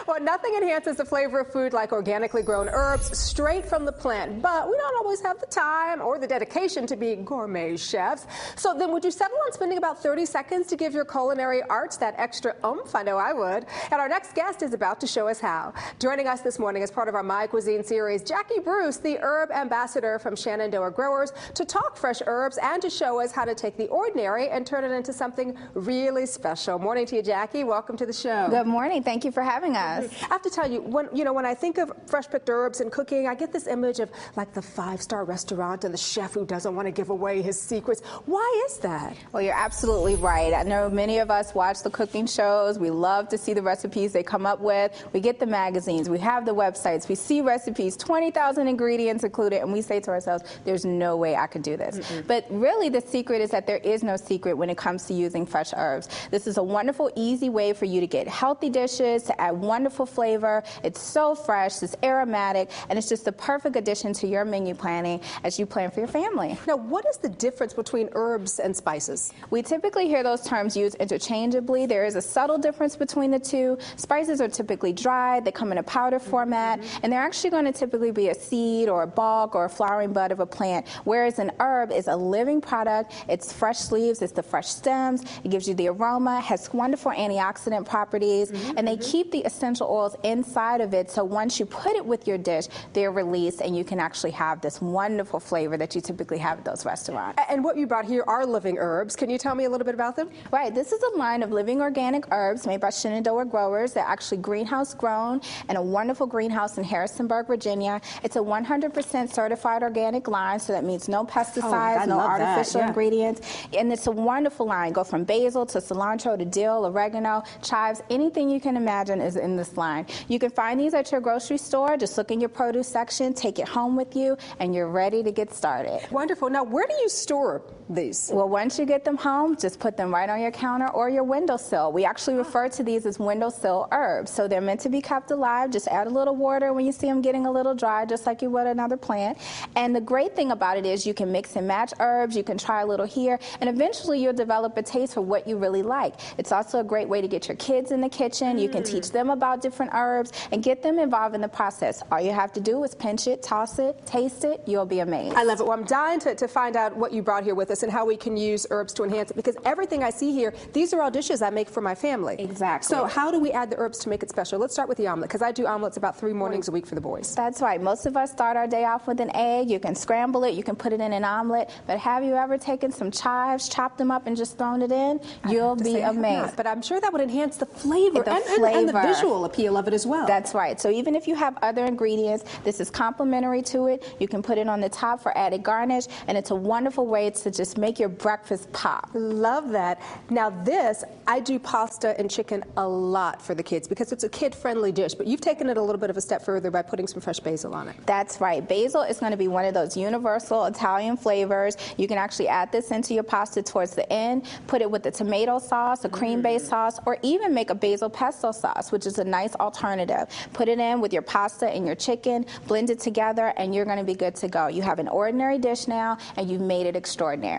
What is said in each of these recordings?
Well, nothing enhances the flavor of food like organically grown herbs straight from the plant, but we don't always have the time or the dedication to be gourmet chefs. So then would you settle on spending about 30 seconds to give your culinary arts that extra oomph? I know I would. And our next guest is about to show us how. Joining us this morning as part of our My Cuisine series, Jackie Bruce, the herb ambassador from Shenandoah Growers, to talk fresh herbs and to show us how to take the ordinary and turn it into something really special. Morning to you, Jackie. Welcome to the show. Good morning. Thank you for having us. I have to tell you, when I think of fresh picked herbs and cooking, I get this image of like the five-star restaurant and the chef who doesn't want to give away his secrets. Why is that? Well, you're absolutely right. I know many of us watch the cooking shows. We love to see the recipes they come up with. We get the magazines. We have the websites. We see recipes, 20,000 ingredients included, and we say to ourselves, there's no way I could do this. But really, the secret is that there is no secret when it comes to using fresh herbs. This is a wonderful, easy way for you to get healthy dishes, to add wonderful flavor. It's so fresh, it's aromatic, and it's just the perfect addition to your menu planning as you plan for your family. Now, what is the difference between herbs and spices? We typically hear those terms used interchangeably. There is a subtle difference between the two. Spices are typically dried, they come in a powder format, and they're actually going to typically be a seed or a bulb or a flowering bud of a plant, whereas an herb is a living product. It's fresh leaves, it's the fresh stems, it gives you the aroma, has wonderful antioxidant properties, and they keep the essential oils inside of it, so once you put it with your dish, they're released and you can actually have this wonderful flavor that you typically have at those restaurants. And what you brought here are living herbs. Can you tell me a little bit about them? Right, this is a line of living organic herbs made by Shenandoah Growers. They're actually greenhouse grown in a wonderful greenhouse in Harrisonburg, Virginia. It's a 100% certified organic line, so that means no pesticides, no artificial ingredients, and it's a wonderful line. Go from basil to cilantro to dill, oregano, chives, anything you can imagine is in this line. You can find these at your grocery store. Just look in your produce section, take it home with you, and you're ready to get started. Wonderful. Now, where do you store these? Well, once you get them home, just put them right on your counter or your windowsill. We actually refer to these as windowsill herbs. So they're meant to be kept alive. Just add a little water when you see them getting a little dry, just like you would another plant. And the great thing about it is you can mix and match herbs. You can try a little here, and eventually you'll develop a taste for what you really like. It's also a great way to get your kids in the kitchen. You can teach them about different herbs and get them involved in the process. All you have to do is pinch it, toss it, taste it. You'll be amazed. I love it. Well, I'm dying to find out what you brought here with us and how we can use herbs to enhance it, because everything I see here, these are all dishes I make for my family. Exactly. So how do we add the herbs to make it special? Let's start with the omelet, because I do omelets about 3 mornings a week for the boys. That's right. Most of us start our day off with an egg. You can scramble it, you can put it in an omelet, but have you ever taken some chives, chopped them up, and just thrown it in? You'll be amazed. But I'm sure that would enhance the flavor and the visual appeal of it as well. That's right. So even if you have other ingredients, this is complementary to it. You can put it on the top for added garnish, and it's a wonderful way to just make your breakfast pop. Love that. Now this, I do pasta and chicken a lot for the kids because it's a kid-friendly dish, but you've taken it a little bit of a step further by putting some fresh basil on it. That's right. Basil is going to be one of those universal Italian flavors. You can actually add this into your pasta towards the end, put it with a tomato sauce, a cream-based sauce, or even make a basil pesto sauce, which is a nice alternative. Put it in with your pasta and your chicken, blend it together, and you're going to be good to go. You have an ordinary dish now, and you've made it extraordinary.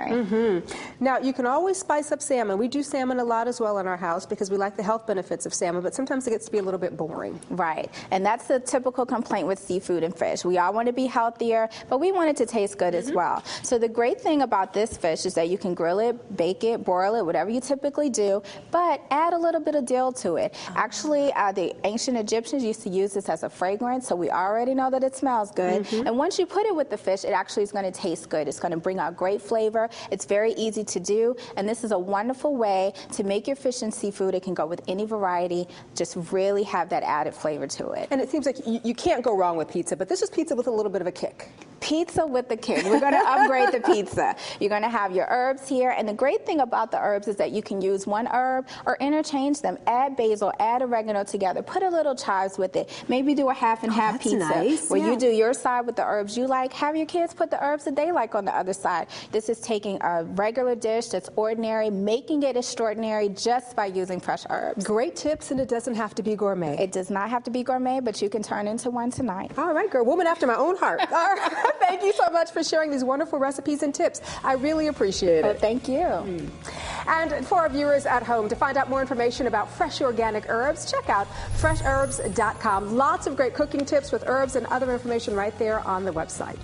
Now, you can always spice up salmon. We do salmon a lot as well in our house because we like the health benefits of salmon, but sometimes it gets to be a little bit boring. Right, and that's the typical complaint with seafood and fish. We all want to be healthier, but we want it to taste good as well. So the great thing about this fish is that you can grill it, bake it, broil it, whatever you typically do, but add a little bit of dill to it. Actually, the ancient Egyptians used to use this as a fragrance, so we already know that it smells good. And once you put it with the fish, it actually is going to taste good. It's going to bring out great flavor. It's very easy to do, and this is a wonderful way to make your fish and seafood. It can go with any variety, just really have that added flavor to it. And it seems like you can't go wrong with pizza, but this is pizza with a little bit of a kick. Pizza with the kick. We're going to upgrade the pizza. You're going to have your herbs here, and the great thing about the herbs is that you can use one herb or interchange them. Add basil, add oregano together, put a little chives with it. Maybe do a half and half pizza where you do your side with the herbs you like. Have your kids put the herbs that they like on the other side. This is taking a regular dish that's ordinary, making it extraordinary just by using fresh herbs. Great tips, and it doesn't have to be gourmet. It does not have to be gourmet, but you can turn into one tonight. All right, girl, woman after my own heart. All right. Thank you so much for sharing these wonderful recipes and tips. I really appreciate it. Thank you. And for our viewers at home, to find out more information about fresh organic herbs, check out freshherbs.com. Lots of great cooking tips with herbs and other information right there on the website.